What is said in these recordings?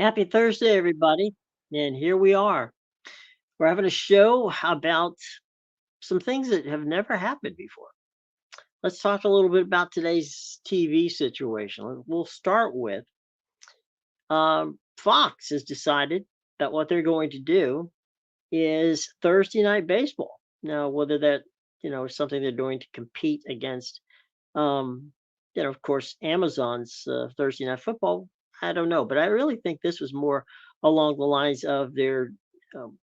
Happy Thursday, everybody. And here we are. We're having a show about some things that have never happened before. Let's talk a little bit about today's TV situation. We'll start with Fox has decided that what they're going to do is Thursday night baseball. Now, whether that, is something they're doing to compete against, um, of course, Amazon's Thursday night football, I don't know. But I really think this was more along the lines of the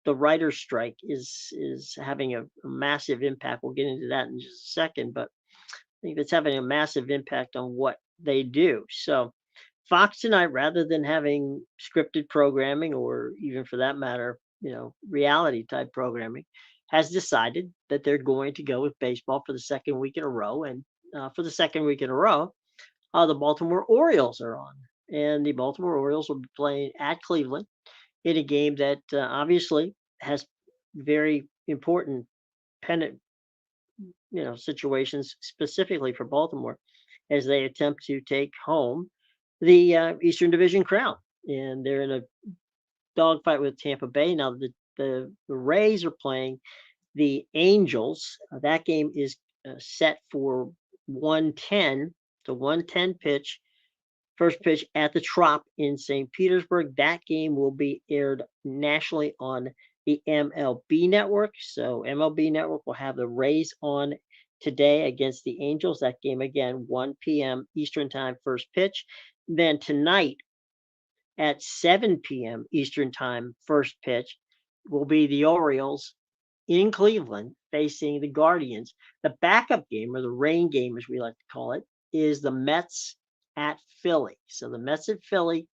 writer's strike is having a massive impact. We'll get into that in just a second, but I think that's having a massive impact on what they do. So Fox tonight, rather than having scripted programming or even for that matter, reality type programming, has decided that they're going to go with baseball for the second week in a row. And for the second week in a row, the Baltimore Orioles are on. And the Baltimore Orioles will be playing at Cleveland in a game that obviously has very important pennant, situations specifically for Baltimore as they attempt to take home the Eastern Division crown. And they're in a dogfight with Tampa Bay. Now, the Rays are playing the Angels. That game is set for 110, the 110 pitch, first pitch at the Trop in St. Petersburg. That game will be aired nationally on the MLB network. So MLB network will have the Rays on today against the Angels. That game again, 1 p.m. Eastern time, first pitch. Then tonight at 7 p.m. Eastern time, first pitch, will be the Orioles in Cleveland facing the Guardians. The backup game, or the rain game as we like to call it, is the Mets at Philly. So the Mets at Philly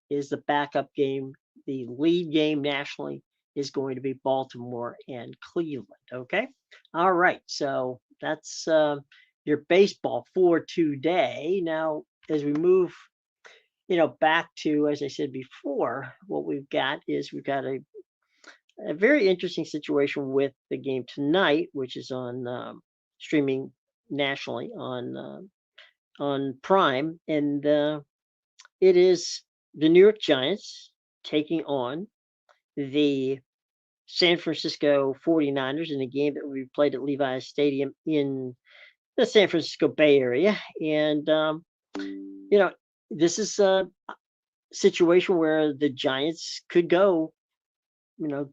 is the backup game. The lead game nationally is going to be Baltimore and Cleveland. Okay. All right. So that's your baseball for today. Now, as we move, back to, as I said before, what we've got is we've got a very interesting situation with the game tonight, which is on streaming nationally on Prime, and it is the New York Giants taking on the San Francisco 49ers in a game that will be played at Levi's Stadium in the San Francisco Bay Area. And, this is a situation where the Giants could go,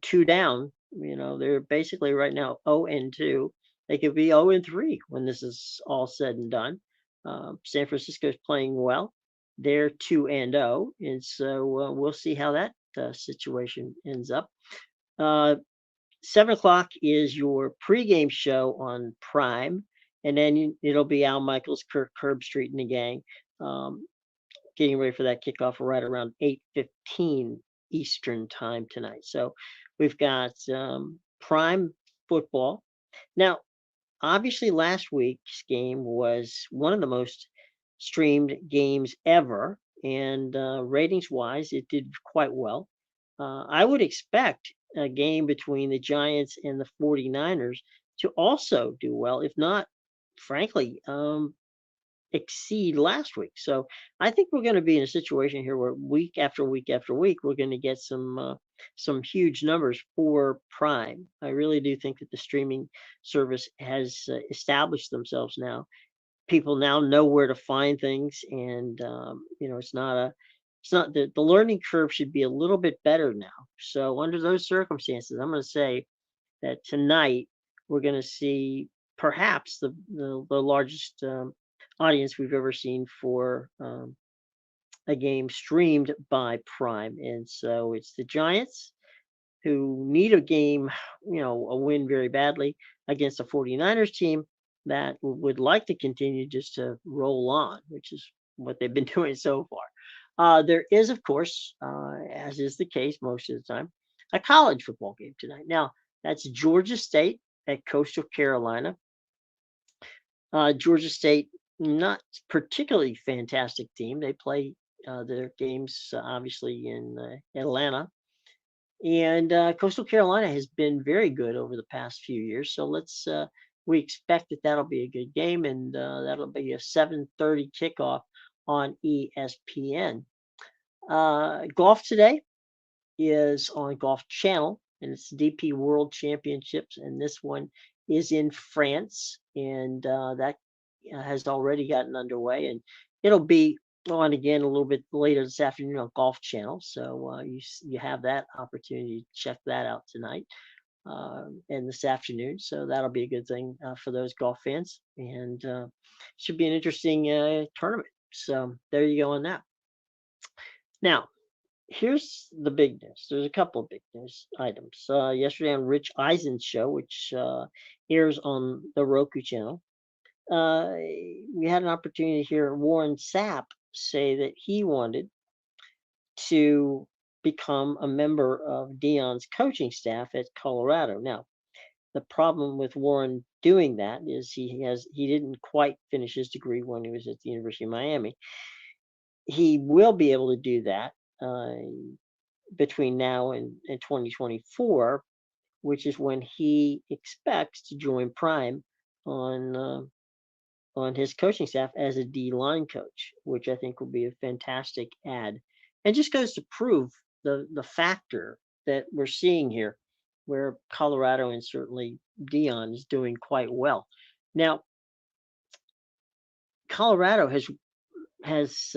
two down. They're basically right now 0-2. They could be 0-3 when this is all said and done. San Francisco is playing well. They're 2-0, and so we'll see how that situation ends up. 7 o'clock is your pregame show on Prime, and then it'll be Al Michaels, Kirk Herbstreit, and the gang getting ready for that kickoff right around 8:15 Eastern time tonight. So we've got Prime football. Now, obviously, last week's game was one of the most streamed games ever, and ratings-wise, it did quite well. I would expect a game between the Giants and the 49ers to also do well, if not, frankly, exceed last week. So I think we're going to be in a situation here where week after week after week, we're going to get some huge numbers for Prime. I really do think that the streaming service has established themselves now. People now know where to find things, and it's not the learning curve should be a little bit better now. So under those circumstances, I'm going to say that tonight we're going to see perhaps the largest audience we've ever seen for a game streamed by Prime. And so it's the Giants who need a game, a win very badly against a 49ers team that would like to continue just to roll on, which is what they've been doing so far. There is, of course, as is the case most of the time, a college football game tonight. Now, that's Georgia State at Coastal Carolina. Georgia State, not particularly fantastic team. They play their games obviously in Atlanta, and Coastal Carolina has been very good over the past few years. So we expect that that'll be a good game, and that'll be a 7:30 kickoff on ESPN. Golf today is on Golf Channel, and it's DP World Championships, and this one is in France, and that has already gotten underway, and it'll be on again a little bit later this afternoon on Golf Channel. So you have that opportunity to check that out tonight and this afternoon. So that'll be a good thing for those golf fans, and should be an interesting tournament. So there you go on that. Now, here's the big news. There's a couple of big news items. Yesterday on Rich Eisen's show, which airs on the Roku channel, we had an opportunity to hear Warren Sapp say that he wanted to become a member of Dion's coaching staff at Colorado. Now, the problem with Warren doing that is he didn't quite finish his degree when he was at the University of Miami. He will be able to do that between now and 2024, which is when he expects to join Prime on his coaching staff as a D line coach, which I think will be a fantastic add, and just goes to prove the factor that we're seeing here, where Colorado and certainly Dion is doing quite well. Now, Colorado has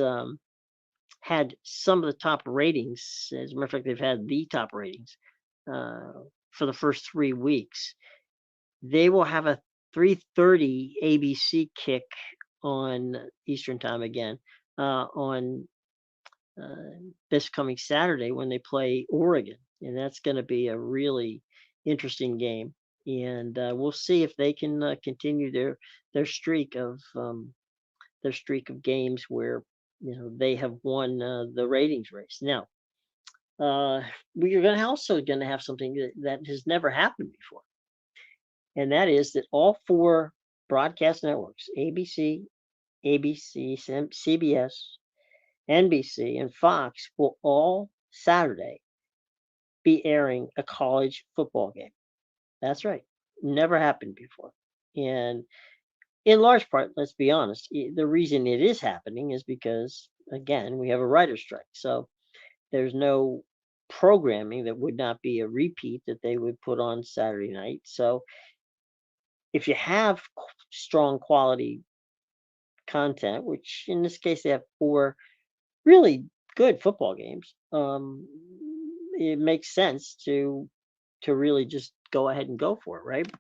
had some of the top ratings. As a matter of fact, they've had the top ratings for the first 3 weeks. They will have a 3:30 ABC kick on Eastern time again on this coming Saturday when they play Oregon, and that's going to be a really interesting game. And we'll see if they can continue their streak of games where they have won the ratings race. Now, we're also going to have something that has never happened before, and that is that all 4 broadcast networks, ABC, CBS, NBC, and Fox, will all Saturday be airing a college football game. That's right. Never happened before. And in large part, let's be honest, the reason it is happening is because, again, we have a writer's strike. So there's no programming that would not be a repeat that they would put on Saturday night. So if you have strong quality content, which in this case they have 4 really good football games, it makes sense to really just go ahead and go for it, right?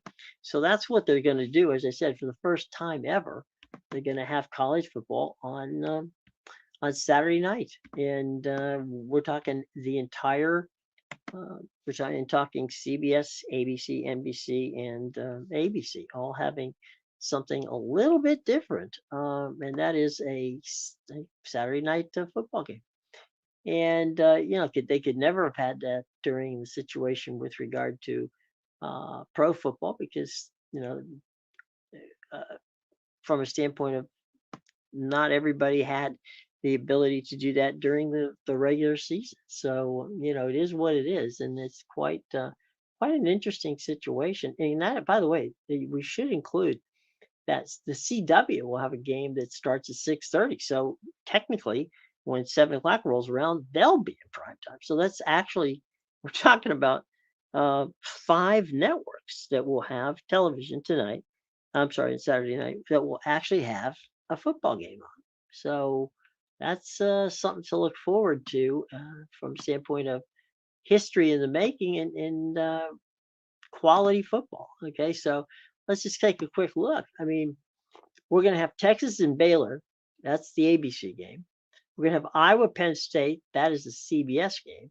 So that's what they're going to do. As I said, for the first time ever, they're going to have college football on Saturday night, and we're talking the entire. We're talking CBS, ABC, NBC, and ABC, all having something a little bit different, and that is a Saturday night football game. And they could never have had that during the situation with regard to pro football, because from a standpoint of not everybody had the ability to do that during the regular season. So it is what it is, and it's quite an interesting situation. And that, by the way, we should include that the CW will have a game that starts at 6:30. So technically, when 7 o'clock rolls around, they'll be in prime time. So that's actually, we're talking about 5 networks that will have television tonight. I'm sorry, Saturday night, that will actually have a football game on. So that's something to look forward to from standpoint of history in the making and quality football. Okay, so let's just take a quick look. I mean, we're going to have Texas and Baylor. That's the ABC game. We're going to have Iowa, Penn State. That is the CBS game.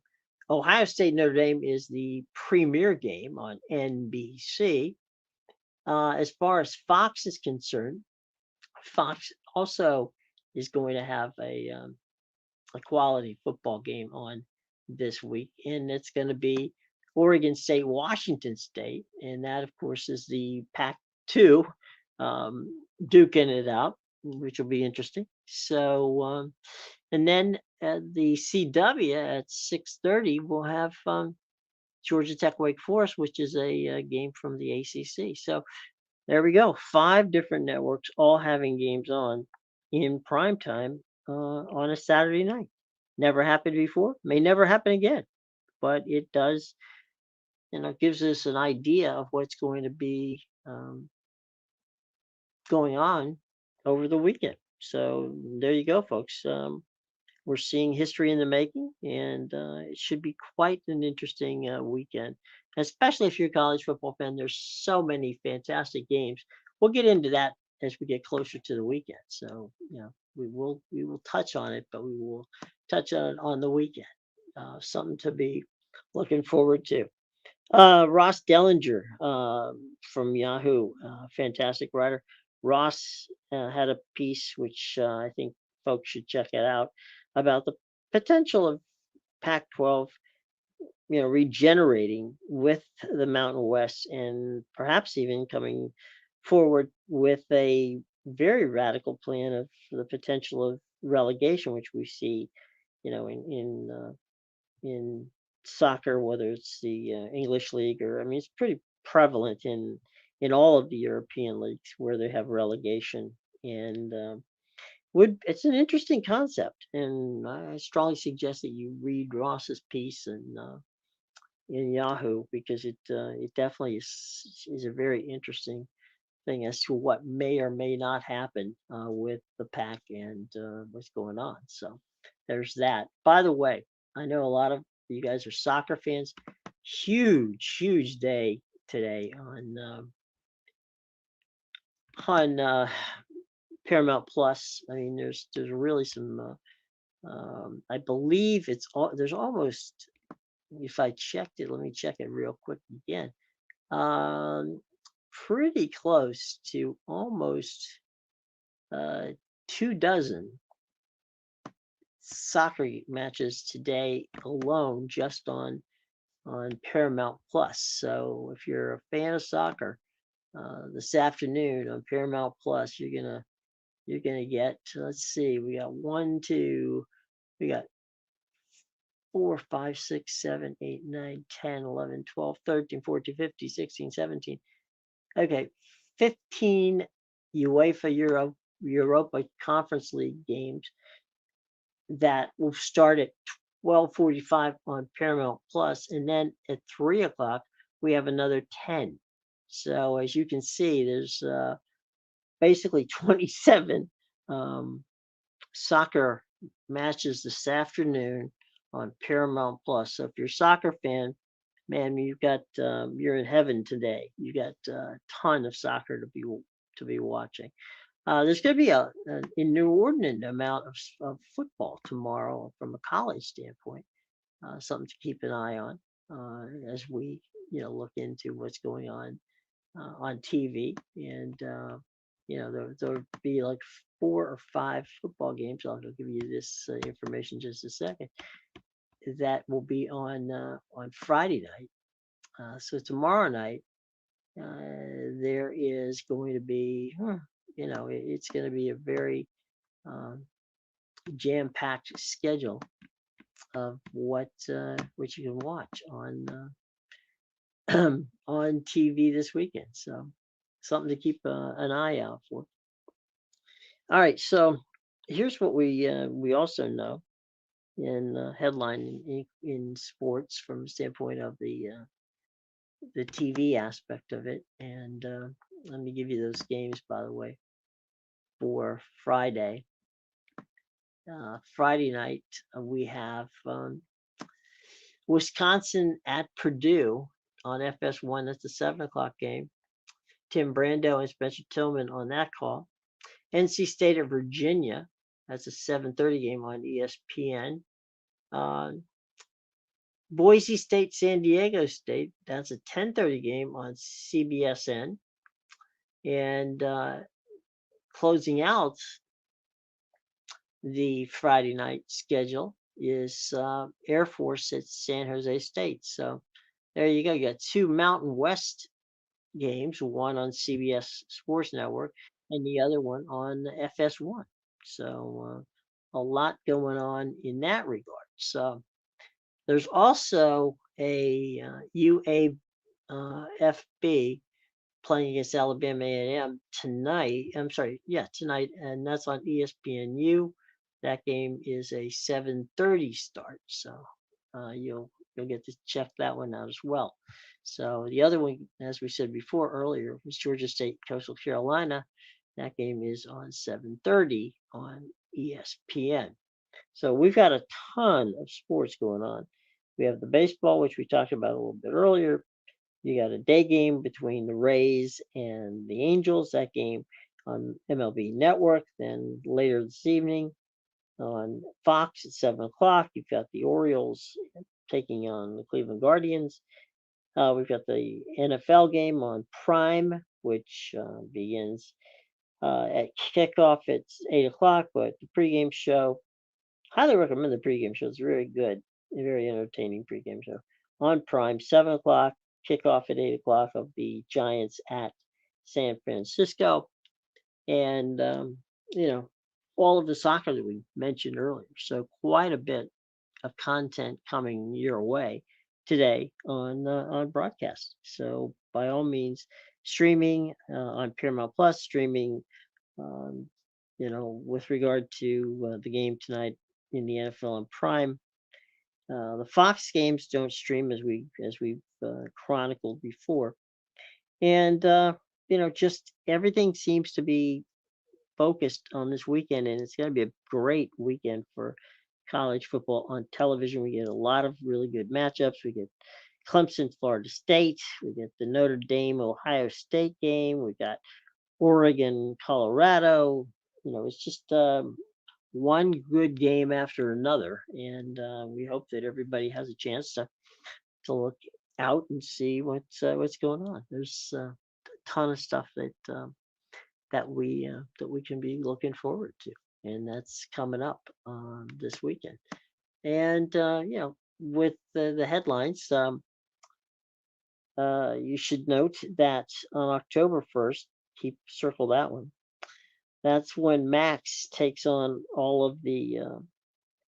Ohio State, Notre Dame is the premier game on NBC. As far as Fox is concerned, Fox also is going to have a quality football game on this week, and it's going to be Oregon State, Washington State, and that, of course, is the Pac-2 duking it out, which will be interesting. So, and then the CW at 6:30 will have Georgia Tech, Wake Forest, which is a game from the ACC. So there we go. 5 different networks all having games on in prime time on a Saturday night. Never happened before, may never happen again, but it does, gives us an idea of what's going to be going on over the weekend. So there you go, folks. We're seeing history in the making, and it should be quite an interesting weekend, especially if you're a college football fan. There's so many fantastic games. We'll get into that as we get closer to the weekend. So, we will touch on it, but we will touch on it on the weekend. Something to be looking forward to. Ross Dellinger from Yahoo, fantastic writer. Ross had a piece which I think folks should check it out about the potential of Pac-12, regenerating with the Mountain West and perhaps even coming forward with a very radical plan of the potential of relegation, which we see, in soccer, whether it's the English league or I mean, it's pretty prevalent in all of the European leagues where they have relegation, and would it's an interesting concept, and I strongly suggest that you read Ross's piece in Yahoo because it definitely is a very interesting thing as to what may or may not happen with the pack and what's going on. So there's that. By the way, I know a lot of you guys are soccer fans. Huge, huge day today on Paramount Plus. I mean, there's really some. I believe there's almost. If I checked it, let me check it real quick again. Um, Pretty close to almost uh, 2 dozen soccer matches today alone, just on Paramount Plus. So if you're a fan of soccer, this afternoon on Paramount Plus, you're gonna get. Let's see, we got one, two, we got 4, 5, 6, 7, 8, 9, 10, 11, 12, 13, 14, 15, 16, 17. Okay, 15 Europa Conference League games that will start at 12:45 on Paramount Plus, and then at 3 o'clock we have another 10. So as you can see, there's basically 27 um, soccer matches this afternoon on Paramount Plus. So if you're a soccer fan, man, you're in heaven today. You got a ton of soccer to be watching. There's going to be an inordinate amount of football tomorrow from a college standpoint. Something to keep an eye on as we look into what's going on TV, and there'll be like 4 or 5 football games. I'll give you this information in just a second. That will be on Friday night. So tomorrow night there is going to be, it's going to be a very um, jam-packed schedule of what you can watch on TV this weekend. So something to keep an eye out for. All right, so here's what we also know in headline in sports from the standpoint of the TV aspect of it, and let me give you those games by the way for Friday. Friday night we have Wisconsin at Purdue on FS1. That's a 7 o'clock game. Tim Brando and Spencer Tillman on that call. NC State at Virginia. That's a 7:30 game on ESPN. Uh, Boise State, San Diego State. That's a 10:30 game on CBSN. And closing out the Friday night schedule is Air Force at San Jose State. So there you go. You got 2 Mountain West games, one on CBS Sports Network and the other one on FS1. So a lot going on in that regard. So there's also a UAFB playing against Alabama A&M tonight. I'm sorry, yeah, tonight, and that's on ESPNU. That game is a 7:30 start, so you'll get to check that one out as well. So the other one, as we said before earlier, was Georgia State Coastal Carolina. That game is on 7:30 on ESPN. So we've got a ton of sports going on. We have the baseball, which we talked about a little bit earlier. You got a day game between the Rays and the Angels. That game on MLB Network. Then later this evening on Fox at 7 o'clock, you've got the Orioles taking on the Cleveland Guardians. We've got the NFL game on Prime, which begins at kickoff at 8 o'clock. But the pregame show, highly recommend the pregame show. It's very good, a very entertaining pregame show on Prime. 7 o'clock, kickoff at 8 o'clock of the Giants at San Francisco, and you know all of the soccer that we mentioned earlier. So quite a bit of content coming your way today on broadcast. So by all means, streaming on Paramount Plus, streaming um, with regard to the game tonight in the NFL on Prime. The Fox games don't stream as we've chronicled before, and just everything seems to be focused on this weekend, and it's going to be a great weekend for college football on television. We get a lot of really good matchups. We get Clemson, Florida State. We get the Notre Dame, Ohio State game. We got Oregon, Colorado. It's just one good game after another, and we hope that everybody has a chance to look out and see what's going on. There's a ton of stuff that we can be looking forward to, and that's coming up this weekend. And with the headlines, you should note that on October 1st, keep circle that one. That's when Max takes on all of the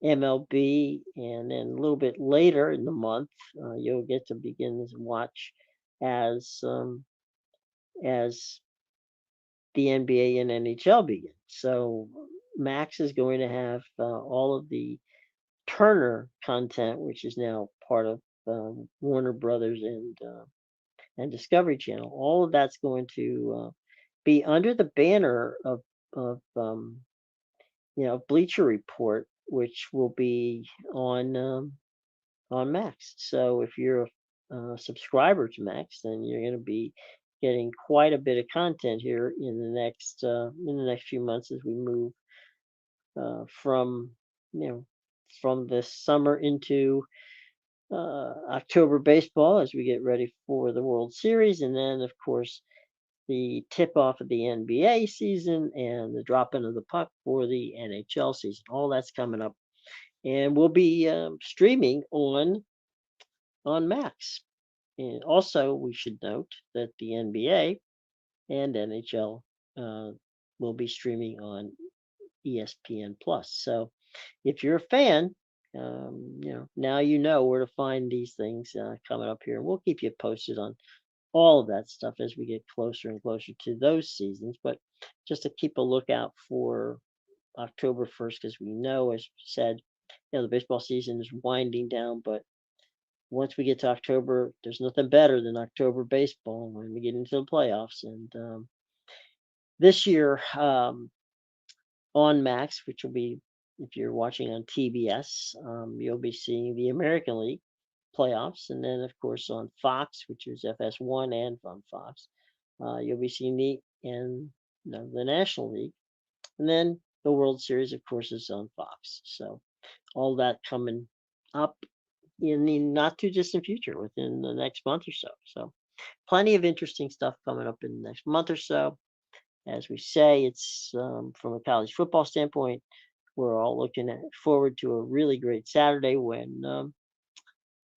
MLB, and then a little bit later in the month, you'll get to begin to watch as the NBA and NHL begin. So Max is going to have all of the Turner content, which is now part of Warner Brothers and Discovery Channel. All of that's going to be under the banner of Bleacher Report, which will be on Max. So if you're a subscriber to Max, then you're going to be getting quite a bit of content here in the next few months as we move from you know from this summer into October baseball as we get ready for the World Series, and then of course the tip off of the NBA season and the drop in of the puck for the NHL season. All that's coming up, and we'll be streaming on Max. And also, we should note that the NBA and NHL uh, will be streaming on ESPN Plus. So, if you're a fan, now you know where to find these things coming up here, and we'll keep you posted on all of that stuff as we get closer and closer to those seasons. But just to keep a lookout for October 1st, because we know, as we said, the baseball season is winding down, but once we get to October, there's nothing better than October baseball when we get into the playoffs. And this year on Max, which will be, if you're watching on TBS, you'll be seeing the American League playoffs. And then, of course, on Fox, which is FS1 and on Fox, you'll be seeing the National League. And then the World Series, of course, is on Fox. So all that coming up in the not too distant future within the next month or so. So plenty of interesting stuff coming up in the next month or so. As we say, it's from a college football standpoint, we're all looking forward to a really great Saturday when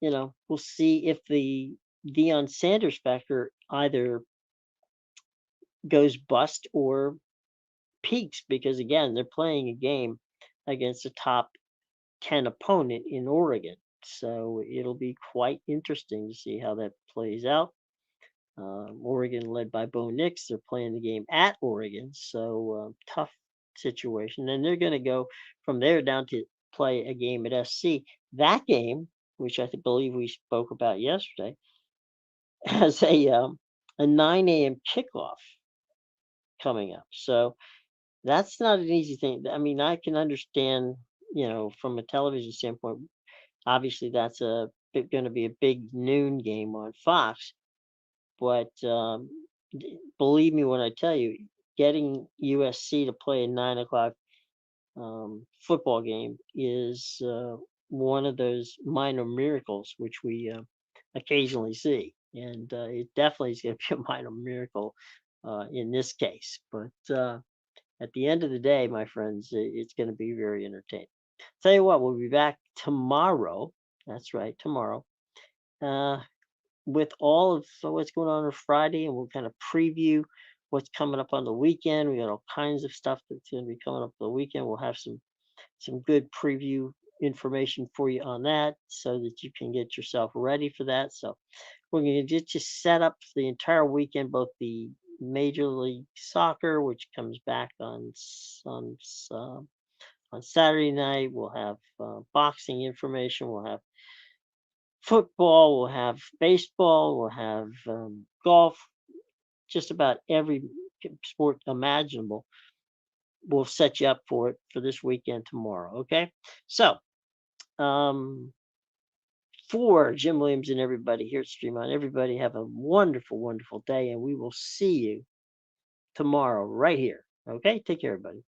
we'll see if the Deion Sanders factor either goes bust or peaks, because again, they're playing a game against a top 10 opponent in Oregon. So it'll be quite interesting to see how that plays out. Oregon led by Bo Nix. They're playing the game at Oregon. So tough situation. And they're going to go from there down to play a game at SC. That game, which believe we spoke about yesterday, has a 9 a.m. kickoff coming up. So that's not an easy thing. I mean, I can understand, from a television standpoint, obviously that's going to be a big noon game on Fox. But believe me when I tell you, getting USC to play a 9 o'clock football game is one of those minor miracles which we occasionally see. And it definitely is going to be a minor miracle in this case. But at the end of the day, my friends, it's going to be very entertaining. Tell you what, we'll be back tomorrow. That's right, tomorrow. Uh, with all of what's going on Friday, and we'll kind of preview what's coming up on the weekend. We got all kinds of stuff that's going to be coming up the weekend. We'll have some good preview information for you on that so that you can get yourself ready for that. So we're going to get you set up for the entire weekend, both the Major League Soccer, which comes back on Saturday night. We'll have boxing information. We'll have football. We'll have baseball. We'll have golf. Just about every sport imaginable. We'll set you up for it for this weekend tomorrow. Okay. So, for Jim Williams and everybody here at Stream On, everybody have a wonderful, wonderful day, and we will see you tomorrow right here. Okay. Take care, everybody.